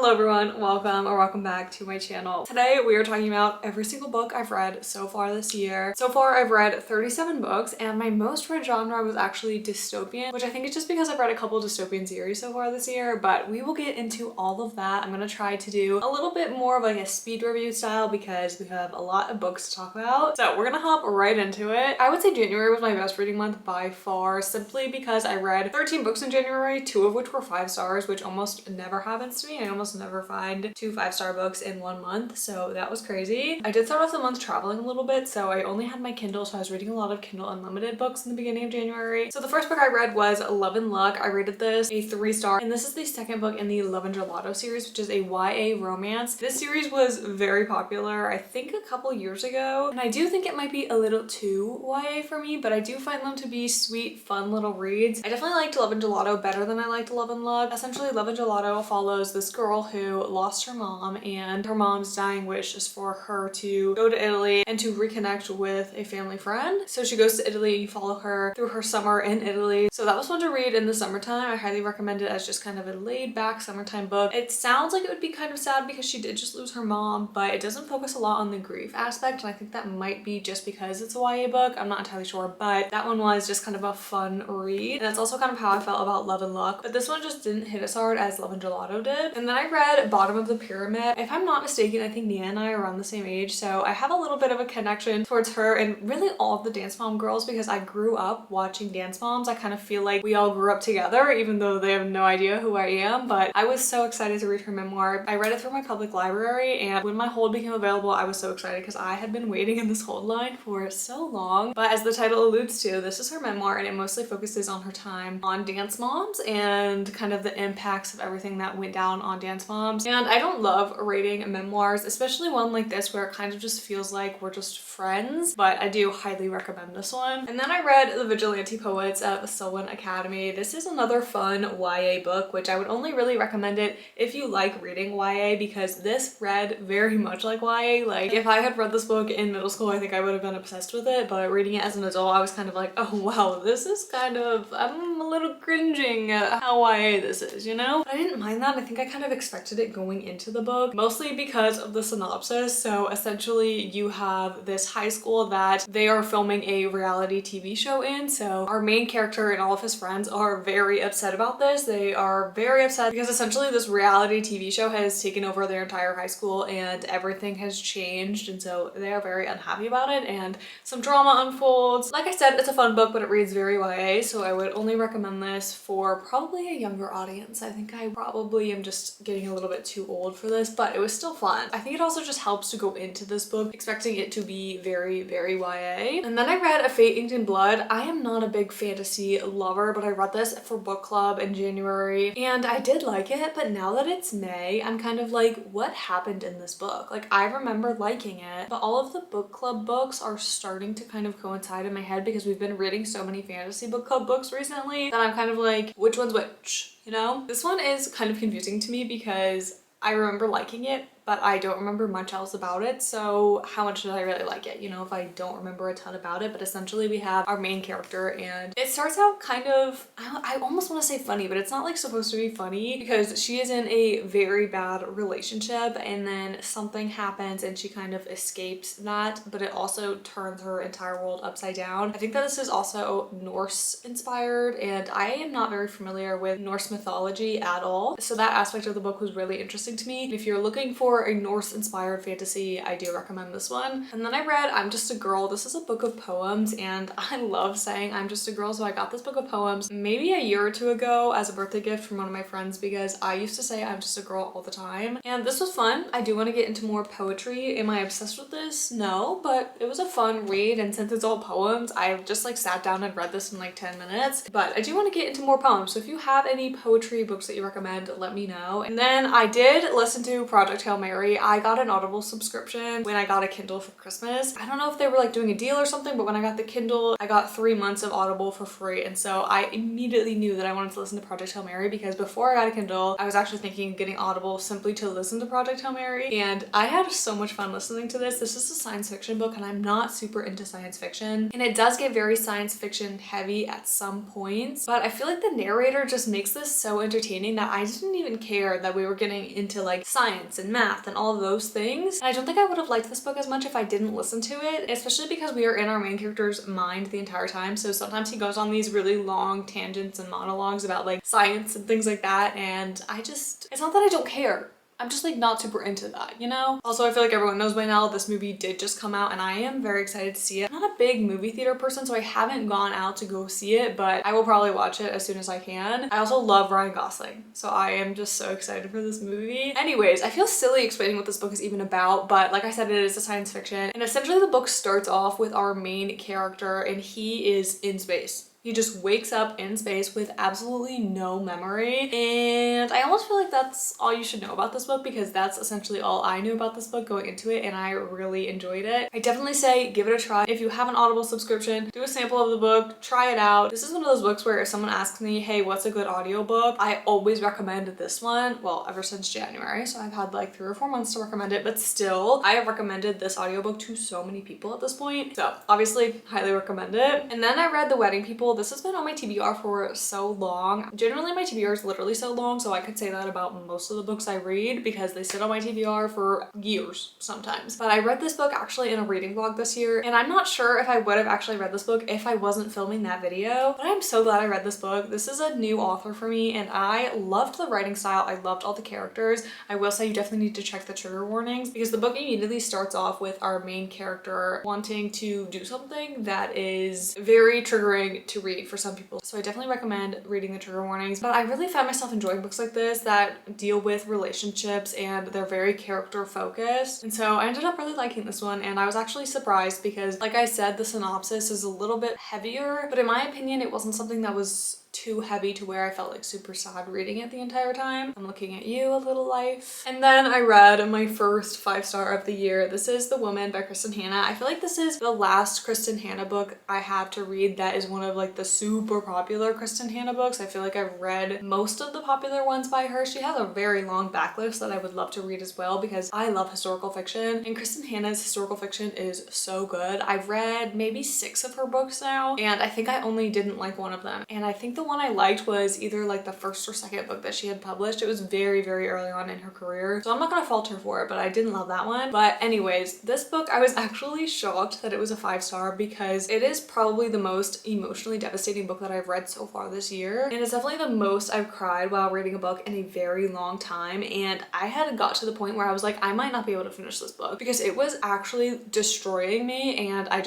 Hello everyone, welcome or welcome back to my channel. Today we are talking about every single book I've read so far this year. So far I've read 37 books and my most read genre was actually dystopian, which I think is just because I've read a couple dystopian series so far this year, but we will get into all of that. I'm gonna try to do a little bit more of like a speed review style because we have a lot of books to talk about. So we're gonna hop right into it. I would say January was my best reading month by far, simply because I read 13 books in January, 2 of which were 5 stars, which almost never happens to me. I almost never find 2 5-star books in 1 month, so that was crazy. I did start off the month traveling a little bit, so I only had my Kindle, so I was reading a lot of Kindle Unlimited books in the beginning of January. So the first book I read was Love and Luck. I rated this a 3-star, and this is the second book in the Love and Gelato series, which is a YA romance. This series was very popular, I think a couple years ago, and I do think it might be a little too YA for me, but I do find them to be sweet, fun little reads. I definitely liked Love and Gelato better than I liked Love and Luck. Essentially, Love and Gelato follows this girl who lost her mom, and her mom's dying wish is for her to go to Italy and to reconnect with a family friend. So she goes to Italy, you follow her through her summer in Italy. So that was fun to read in the summertime. I highly recommend it as just kind of a laid back summertime book. It sounds like it would be kind of sad because she did just lose her mom, but it doesn't focus a lot on the grief aspect, and I think that might be just because it's a YA book. I'm not entirely sure, but that one was just kind of a fun read. And that's also kind of how I felt about Love and Luck, but this one just didn't hit as hard as Love and Gelato did. And then I read Bottom of the Pyramid. If I'm not mistaken, I think Nia and I are around the same age, so I have a little bit of a connection towards her and really all of the Dance Mom girls because I grew up watching Dance Moms. I kind of feel like we all grew up together, even though they have no idea who I am, but I was so excited to read her memoir. I read it through my public library, and when my hold became available, I was so excited because I had been waiting in this hold line for so long. But as the title alludes to, this is her memoir, and it mostly focuses on her time on Dance Moms and kind of the impacts of everything that went down on Dance Moms. And I don't love reading memoirs, especially one like this where it kind of just feels like we're just friends, but I do highly recommend this one. And then I read The Vigilante Poets of Selwyn Academy. This is another fun YA book, which I would only really recommend it if you like reading YA, because this read very much like YA. Like, if I had read this book in middle school, I think I would have been obsessed with it, but reading it as an adult, I was kind of like, oh wow, this is kind of, I'm a little cringing at how YA this is, you know? But I didn't mind that. I think I kind of expected it going into the book, mostly because of the synopsis. So essentially you have this high school that they are filming a reality TV show in. So our main character and all of his friends are very upset about this. They are very upset because essentially this reality TV show has taken over their entire high school and everything has changed, and so they are very unhappy about it and some drama unfolds. Like I said, it's a fun book, but it reads very YA, so I would only recommend this for probably a younger audience. I think I probably am just getting a little bit too old for this, but it was still fun. I think it also just helps to go into this book expecting it to be very, very YA. And then I read A Fate Inked in Blood. I am not a big fantasy lover, but I read this for book club in January and I did like it, but now that it's May, I'm kind of like, what happened in this book? Like, I remember liking it, but all of the book club books are starting to kind of coincide in my head because we've been reading so many fantasy book club books recently that I'm kind of like, which one's which, you know? This one is kind of confusing to me because I remember liking it, but I don't remember much else about it, so how much did I really like it? You know, if I don't remember a ton about it. But essentially we have our main character and it starts out kind of, I almost want to say funny, but it's not like supposed to be funny because she is in a very bad relationship and then something happens and she kind of escapes that, but it also turns her entire world upside down. I think that this is also Norse inspired, and I am not very familiar with Norse mythology at all, so that aspect of the book was really interesting to me. If you're looking for a Norse inspired fantasy, I do recommend this one. And then I read I'm Just a Girl. This is a book of poems and I love saying I'm just a girl, so I got this book of poems maybe a year or two ago as a birthday gift from one of my friends because I used to say I'm just a girl all the time, and this was fun. I do want to get into more poetry. Am I obsessed with this? No, but it was a fun read, and since it's all poems, I just like sat down and read this in like 10 minutes. But I do want to get into more poems, so if you have any poetry books that you recommend, let me know. And then I did listen to Project Hail Mary Mary, I got an Audible subscription when I got a Kindle for Christmas. I don't know if they were like doing a deal or something, but when I got the Kindle, I got 3 months of Audible for free. And so I immediately knew that I wanted to listen to Project Hail Mary, because before I got a Kindle, I was actually thinking of getting Audible simply to listen to Project Hail Mary. And I had so much fun listening to this. This is a science fiction book and I'm not super into science fiction. And it does get very science fiction heavy at some points, but I feel like the narrator just makes this so entertaining that I didn't even care that we were getting into like science and math and all of those things. And I don't think I would have liked this book as much if I didn't listen to it, especially because we are in our main character's mind the entire time. So sometimes he goes on these really long tangents and monologues about like science and things like that. And it's not that I don't care. I'm just like not super into that, you know? Also, I feel like everyone knows by now this movie did just come out and I am very excited to see it. I'm not a big movie theater person, so I haven't gone out to go see it, but I will probably watch it as soon as I can. I also love Ryan Gosling, so I am just so excited for this movie. Anyways, I feel silly explaining what this book is even about, but like I said, it is a science fiction. And essentially the book starts off with our main character and he is in space. He just wakes up in space with absolutely no memory. And I almost feel like that's all you should know about this book, because that's essentially all I knew about this book going into it, and I really enjoyed it. I definitely say give it a try. If you have an Audible subscription, do a sample of the book, try it out. This is one of those books where if someone asks me, hey, what's a good audiobook? I always recommend this one. Well, ever since January, so I've had like 3 or 4 months to recommend it, but still, I have recommended this audiobook to so many people at this point. So obviously, highly recommend it. And then I read The Wedding People. This has been on my TBR for so long. Generally, my TBR is literally so long, so I could say that about most of the books I read because they sit on my TBR for years sometimes. But I read this book actually in a reading vlog this year, and I'm not sure if I would have actually read this book if I wasn't filming that video, but I'm so glad I read this book. This is a new author for me, and I loved the writing style. I loved all the characters. I will say you definitely need to check the trigger warnings, because the book immediately starts off with our main character wanting to do something that is very triggering to read for some people. So I definitely recommend reading the trigger warnings. But I really found myself enjoying books like this that deal with relationships and they're very character focused. And so I ended up really liking this one, and I was actually surprised because, like I said, the synopsis is a little bit heavier, but in my opinion, it wasn't something that was too heavy to where I felt like super sad reading it the entire time. I'm looking at you, a little life. And then I read my first 5-star of the year. This is The Woman by Kristen Hanna. I feel like this is the last Kristen Hanna book I have to read that is one of like the super popular Kristen Hanna books. I feel like I've read most of the popular ones by her. She has a very long backlist that I would love to read as well, because I love historical fiction, and Kristen Hanna's historical fiction is so good. I've read maybe 6 of her books now, and I think I only didn't like one of them. And I think the one I liked was either like the first or second book that she had published. It was very, very early on in her career, so I'm not gonna fault her for it, but I didn't love that one. But anyways, this book, I was actually shocked that it was a 5-star, because it is probably the most emotionally devastating book that I've read so far this year, and it's definitely the most I've cried while reading a book in a very long time. And I had got to the point where I was like, I might not be able to finish this book, because it was actually destroying me, and I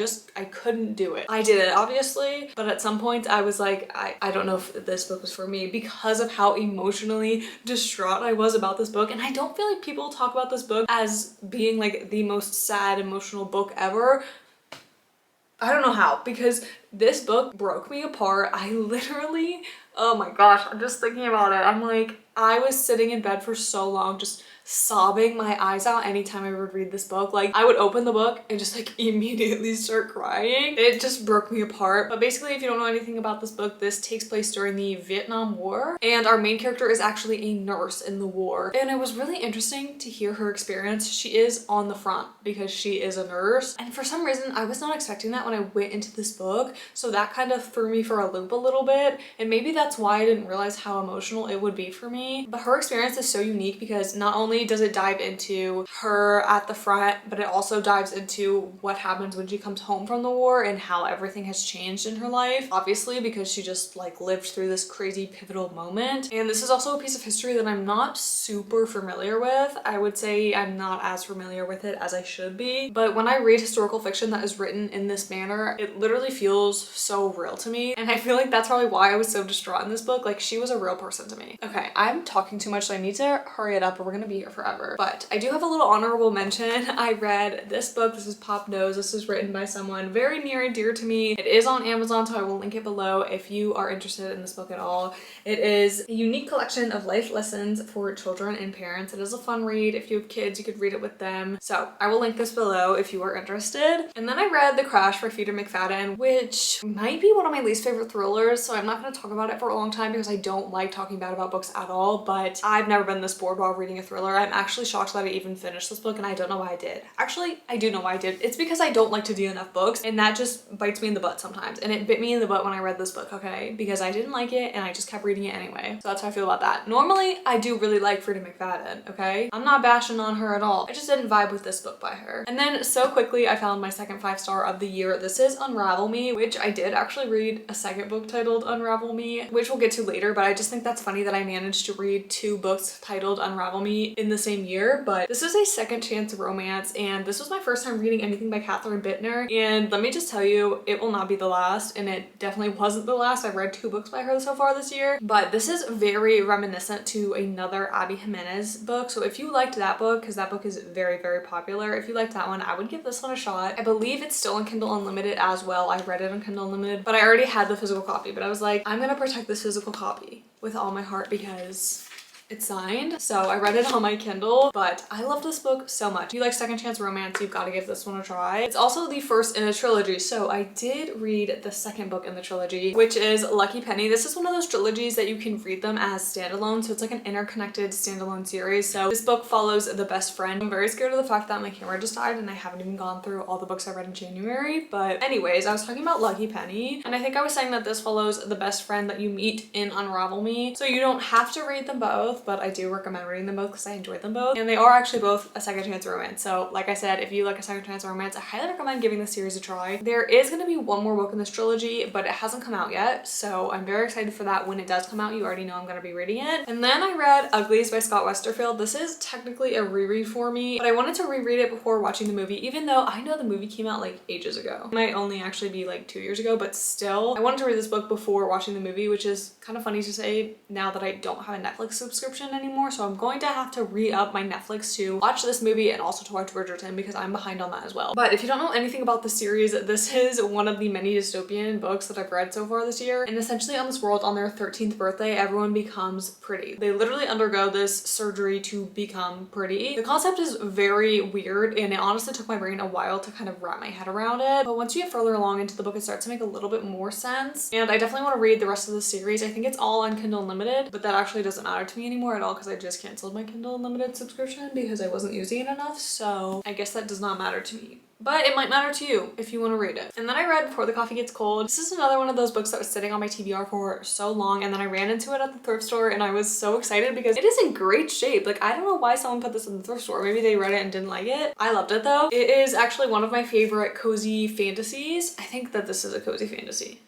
couldn't do it. I did it obviously, but at some point I was like, I don't know if this book was for me, because of how emotionally distraught I was about this book. And I don't feel like people talk about this book as being like the most sad emotional book ever. I don't know how, because this book broke me apart. I literally, oh my gosh, I'm just thinking about it. I'm like, I was sitting in bed for so long just sobbing my eyes out anytime I would read this book. Like, I would open the book and just like immediately start crying. It just broke me apart. But basically, if you don't know anything about this book, this takes place during the Vietnam War, and our main character is actually a nurse in the war. And it was really interesting to hear her experience. She is on the front because she is a nurse, and for some reason I was not expecting that when I went into this book, so that kind of threw me for a loop a little bit, and maybe that's why I didn't realize how emotional it would be for me. But her experience is so unique, because not only does it dive into her at the front, but it also dives into what happens when she comes home from the war and how everything has changed in her life, obviously because she just like lived through this crazy pivotal moment. And this is also a piece of history that I'm not super familiar with. I would say I'm not as familiar with it as I should be, but when I read historical fiction that is written in this manner, it literally feels so real to me, and I feel like that's probably why I was so distraught got in this book. Like, she was a real person to me. Okay, I'm talking too much, so I need to hurry it up or we're gonna be here forever. But I do have a little honorable mention. I read this book. This is Pop Nose. This is written by someone very near and dear to me. It is on Amazon, so I will link it below if you are interested in this book at all. It is a unique collection of life lessons for children and parents. It is a fun read. If you have kids, you could read it with them. So I will link this below if you are interested. And then I read The Crash by Peter McFadden, which might be one of my least favorite thrillers, so I'm not going to talk about it for a long time because I don't like talking bad about books at all, but I've never been this bored while reading a thriller. I'm actually shocked that I even finished this book, and I don't know why I did. Actually, I do know why I did. It's because I don't like to DNF books, and that just bites me in the butt sometimes, and it bit me in the butt when I read this book, okay? Because I didn't like it, and I just kept reading it anyway. So that's how I feel about that. Normally, I do really like Frida McFadden, okay? I'm not bashing on her at all. I just didn't vibe with this book by her. And then so quickly, I found my second 5-star of the year. This is Unravel Me, which I did actually read a second book titled Unravel Me, which we'll get to later, but I just think that's funny that I managed to read 2 books titled Unravel Me in the same year. But this is a second chance romance, and this was my first time reading anything by Catherine Bittner, and let me just tell you, it will not be the last, and it definitely wasn't the last. I've read 2 books by her so far this year, but this is very reminiscent to another Abby Jimenez book. So if you liked that book, because that book is very, very popular, if you liked that one, I would give this one a shot. I believe it's still on Kindle Unlimited as well. I read it on Kindle Unlimited, but I already had the physical copy, but I was like, I'm gonna protect this physical copy with all my heart because it's signed. So I read it on my Kindle, but I love this book so much. If you like second chance romance, you've got to give this one a try. It's also the first in a trilogy. So I did read the second book in the trilogy, which is Lucky Penny. This is one of those trilogies that you can read them as standalone. So it's like an interconnected standalone series. So this book follows the best friend. I'm very scared of the fact that my camera just died and I haven't even gone through all the books I read in January. But anyways, I was talking about Lucky Penny, and I think I was saying that this follows the best friend that you meet in Unravel Me. So you don't have to read them both, but I do recommend reading them both because I enjoyed them both, and they are actually both a second chance romance. So like I said, if you like a second chance romance, I highly recommend giving this series a try. There is going to be one more book in this trilogy, but it hasn't come out yet, so I'm very excited for that. When it does come out, you already know I'm going to be reading it. And then I read Uglies by Scott Westerfeld. This is technically a reread for me, but I wanted to reread it before watching the movie, even though I know the movie came out like ages ago. It might only actually be like 2 years ago, but still, I wanted to read this book before watching the movie, which is kind of funny to say now that I don't have a Netflix subscription anymore. So I'm going to have to re-up my Netflix to watch this movie and also to watch Bridgerton because I'm behind on that as well. But if you don't know anything about the series, this is one of the many dystopian books that I've read so far this year. And essentially on this world, on their 13th birthday, everyone becomes pretty. They literally undergo this surgery to become pretty. The concept is very weird, and it honestly took my brain a while to kind of wrap my head around it. But once you get further along into the book, it starts to make a little bit more sense. And I definitely want to read the rest of the series. I think it's all on Kindle Unlimited, but that actually doesn't matter to me anymore at all because I just canceled my Kindle Unlimited subscription because I wasn't using it enough. So I guess that does not matter to me. But it might matter to you if you want to read it. And then I read Before the Coffee Gets Cold. This is another one of those books that was sitting on my TBR for so long, and then I ran into it at the thrift store and I was so excited because it is in great shape. Like, I don't know why someone put this in the thrift store. Maybe they read it and didn't like it. I loved it though. It is actually one of my favorite cozy fantasies. I think that this is a cozy fantasy.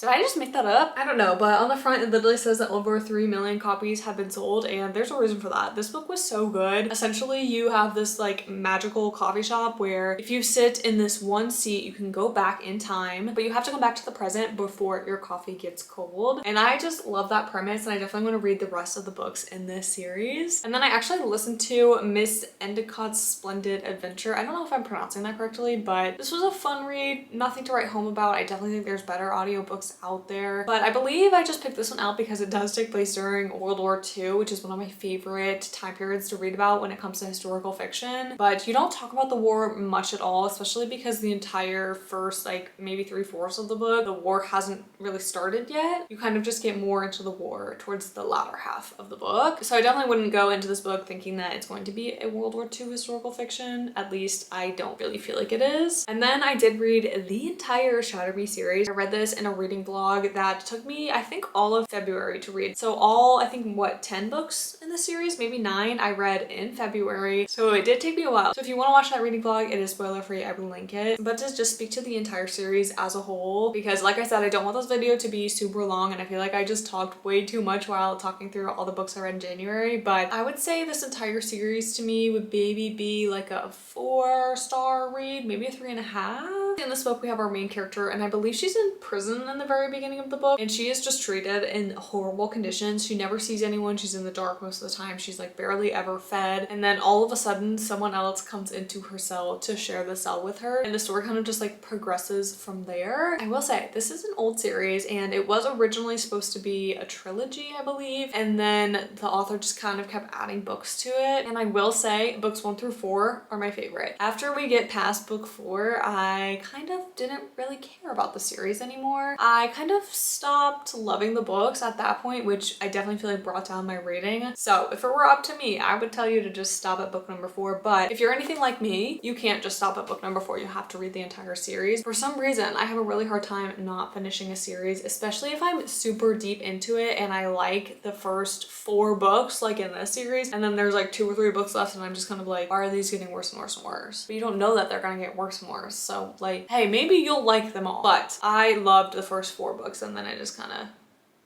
Did I just make that up? I don't know, but on the front it literally says that over 3 million copies have been sold, and there's a reason for that. This book was so good. Essentially, you have this like magical coffee shop where if you sit in this one seat, you can go back in time, but you have to come back to the present before your coffee gets cold. And I just love that premise, and I definitely want to read the rest of the books in this series. And then I actually listened to Miss Endicott's Splendid Adventure. I don't know if I'm pronouncing that correctly, but this was a fun read. Nothing to write home about. I definitely think there's better audiobooks out there, but I believe I just picked this one out because it does take place during World War II, which is one of my favorite time periods to read about when it comes to historical fiction. But you don't talk about the war much at all, especially because the entire first like maybe 3/4 of the book, the war hasn't really started yet. You kind of just get more into the war towards the latter half of the book. So I definitely wouldn't go into this book thinking that it's going to be a World War II historical fiction. At least I don't really feel like it is. And then I did read the entire Shatter Me series. I read this in a reading blog that took me, I think, all of February to read. So all, I think, what, 10 books in the series, maybe 9, I read in February. So it did take me a while. So if you want to watch that reading vlog, it is spoiler free, I will link it. But to just speak to the entire series as a whole, because like I said, I don't want this video to be super long, and I feel like I just talked way too much while talking through all the books I read in January. But I would say this entire series to me would maybe be like a 4-star read, maybe a 3.5. In this book, we have our main character, and I believe she's in prison in the very beginning of the book, and she is just treated in horrible conditions. She never sees anyone. She's in the dark most of the time. She's like barely ever fed, and then all of a sudden someone else comes into her cell to share the cell with her, and the story kind of just like progresses from there. I will say this is an old series, and it was originally supposed to be a trilogy, I believe, and then the author just kind of kept adding books to it. And I will say books 1 through 4 are my favorite. After we get past book 4, I kind of didn't really care about the series anymore. I kind of stopped loving the books at that point, which I definitely feel like brought down my rating. So if it were up to me, I would tell you to just stop at book number 4. But if you're anything like me, you can't just stop at book number 4. You have to read the entire series. For some reason, I have a really hard time not finishing a series, especially if I'm super deep into it and I like the first 4 books, like in this series, and then there's like 2 or 3 books left and I'm just kind of like, why are these getting worse and worse and worse? But you don't know that they're gonna get worse and worse. So like, hey, maybe you'll like them all. But I loved the first 4 books and then I just kind of,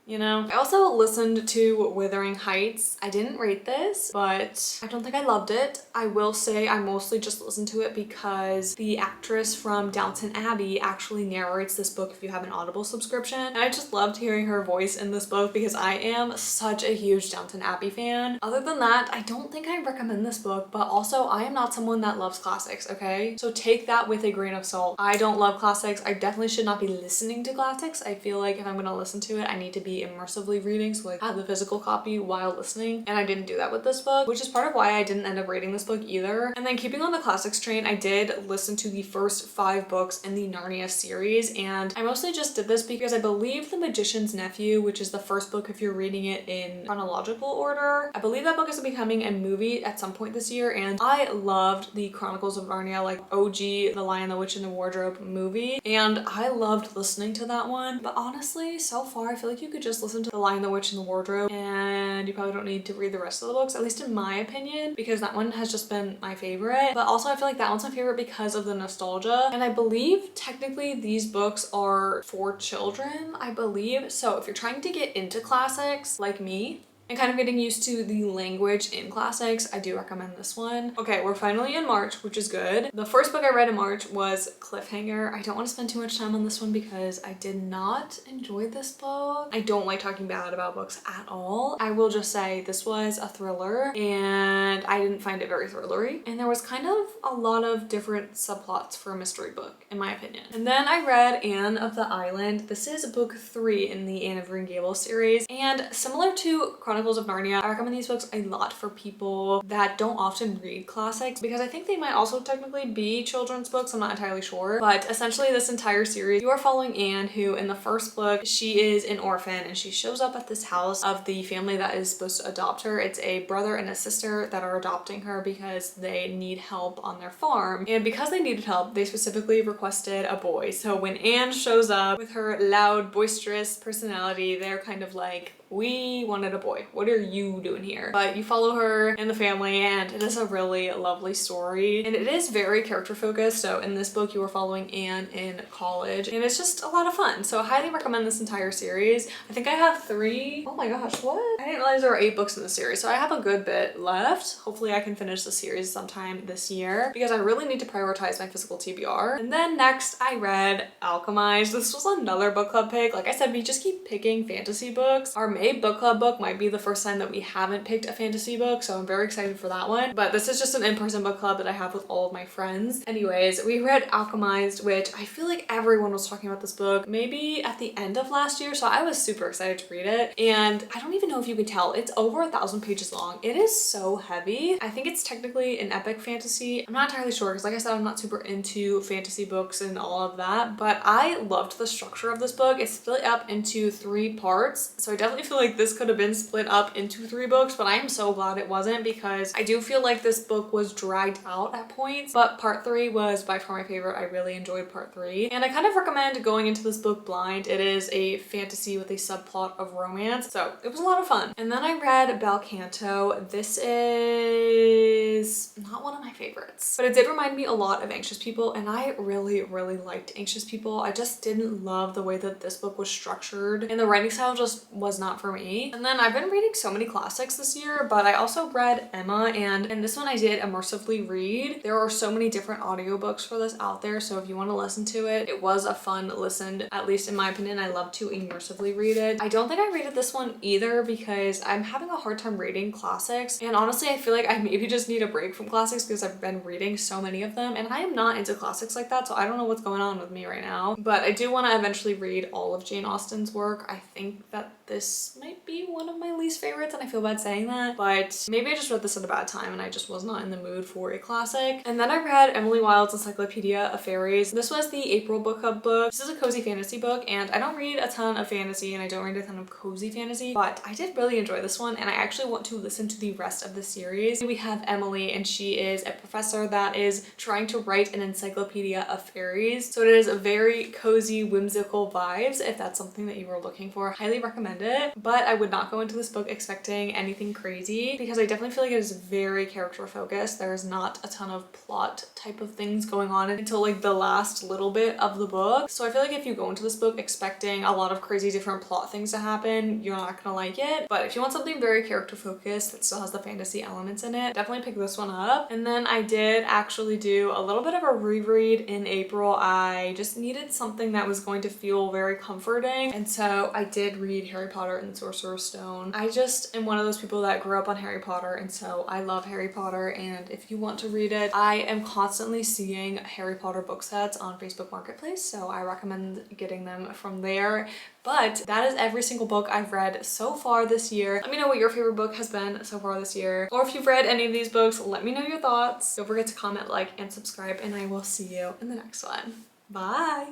you know. I also listened to Wuthering Heights. I didn't rate this, but I don't think I loved it. I will say I mostly just listened to it because the actress from Downton Abbey actually narrates this book if you have an Audible subscription. And I just loved hearing her voice in this book because I am such a huge Downton Abbey fan. Other than that, I don't think I recommend this book, but also I am not someone that loves classics, okay? So take that with a grain of salt. I don't love classics. I definitely should not be listening to classics. I feel like if I'm gonna listen to it, I need to be immersively reading, so like have the physical copy while listening, and I didn't do that with this book, which is part of why I didn't end up reading this book either. And then keeping on the classics train, I did listen to the first 5 books in the Narnia series, and I mostly just did this because I believe The Magician's Nephew, which is the first book if you're reading it in chronological order, I believe that book is becoming a movie at some point this year, and I loved the Chronicles of Narnia, like OG The Lion, the Witch, and the Wardrobe movie, and I loved listening to that one. But honestly, so far I feel like you could just listen to The Lion, the Witch, and the Wardrobe and you probably don't need to read the rest of the books, at least in my opinion, because that one has just been my favorite. But also I feel like that one's my favorite because of the nostalgia, and I believe technically these books are for children, I believe. So if you're trying to get into classics like me and kind of getting used to the language in classics, I do recommend this one. Okay, we're finally in March, which is good. The first book I read in March was Cliffhanger. I don't want to spend too much time on this one because I did not enjoy this book. I don't like talking bad about books at all. I will just say this was a thriller and I didn't find it very thrillery. And there was kind of a lot of different subplots for a mystery book, in my opinion. And then I read Anne of the Island. This is book 3 in the Anne of Green Gables series. And similar to Chronicles of Narnia, I recommend these books a lot for people that don't often read classics because I think they might also technically be children's books, I'm not entirely sure. But essentially this entire series, you are following Anne, who in the first book, she is an orphan and she shows up at this house of the family that is supposed to adopt her. It's a brother and a sister that are adopting her because they need help on their farm. And because they needed help, they specifically requested a boy. So when Anne shows up with her loud, boisterous personality, they're kind of like, we wanted a boy. What are you doing here? But you follow her and the family, and it is a really lovely story. And it is very character focused. So in this book, you are following Anne in college, and it's just a lot of fun. So I highly recommend this entire series. I think I have 3. Oh my gosh, what? I didn't realize there were 8 books in the series. So I have a good bit left. Hopefully I can finish the series sometime this year because I really need to prioritize my physical TBR. And then next I read Alchemized. This was another book club pick. Like I said, we just keep picking fantasy books. Our May book club book might be the first time that we haven't picked a fantasy book, so I'm very excited for that one. But this is just an in-person book club that I have with all of my friends. Anyways, we read Alchemized, which I feel like everyone was talking about this book maybe at the end of last year, so I was super excited to read it. And I don't even know if you can tell, it's over 1,000 pages long. It is so heavy. I think it's technically an epic fantasy. I'm not entirely sure because like I said, I'm not super into fantasy books and all of that, but I loved the structure of this book. It's split up into 3 parts, so I definitely feel like this could have been split up into 3 books, but I am so glad it wasn't because I do feel like this book was dragged out at points. But part 3 was by far my favorite. I really enjoyed part 3, and I kind of recommend going into this book blind. It is a fantasy with a subplot of romance, so it was a lot of fun. And then I read Bel Canto. This is not one of my favorites. But it did remind me a lot of Anxious People, and I really liked Anxious People. I just didn't love the way that this book was structured, and the writing style just was not for me. And then I've been reading so many classics this year, but I also read Emma, and in this one I did immersively read. There are so many different audiobooks for this out there, so if you want to listen to it, it was a fun listen. At least in my opinion, I love to immersively read it. I don't think I rated this one either because I'm having a hard time reading classics, and honestly I feel like I maybe just need a break from classics because I've been reading so many of them, and I am not into classics like that, so I don't know what's going on with me right now. But I do want to eventually read all of Jane Austen's work. I think that this might be one of my least favorites, and I feel bad saying that, but maybe I just read this at a bad time and I just was not in the mood for a classic. And then I read Emily Wilde's Encyclopedia of Fairies. This was the April Book Club book. This is a cozy fantasy book, and I don't read a ton of fantasy and I don't read a ton of cozy fantasy, but I did really enjoy this one, and I actually want to listen to the rest of the series. We have Emily, and she is a professor that is trying to write an encyclopedia of fairies. So it is a very cozy, whimsical vibes. If that's something that you were looking for, highly recommend it. But I would not go into this book expecting anything crazy because I definitely feel like it is very character focused. There's not a ton of plot type of things going on until like the last little bit of the book. So I feel like if you go into this book expecting a lot of crazy different plot things to happen, you're not gonna like it. But if you want something very character focused that still has the fantasy elements in it, definitely pick this one up. And then I did actually do a little bit of a reread in April. I just needed something that was going to feel very comforting, and so I did read Harry Potter and the Sorcerer's Stone. I just am one of those people that grew up on Harry Potter, and so I love Harry Potter, and if you want to read it, I am constantly seeing Harry Potter book sets on Facebook Marketplace, so I recommend getting them from there. But that is every single book I've read so far this year. Let me know what your favorite book has been so far this year, or if you've read any of these books, let me know your thoughts. Don't forget to comment, like, and subscribe, and I will see you in the next one. Bye!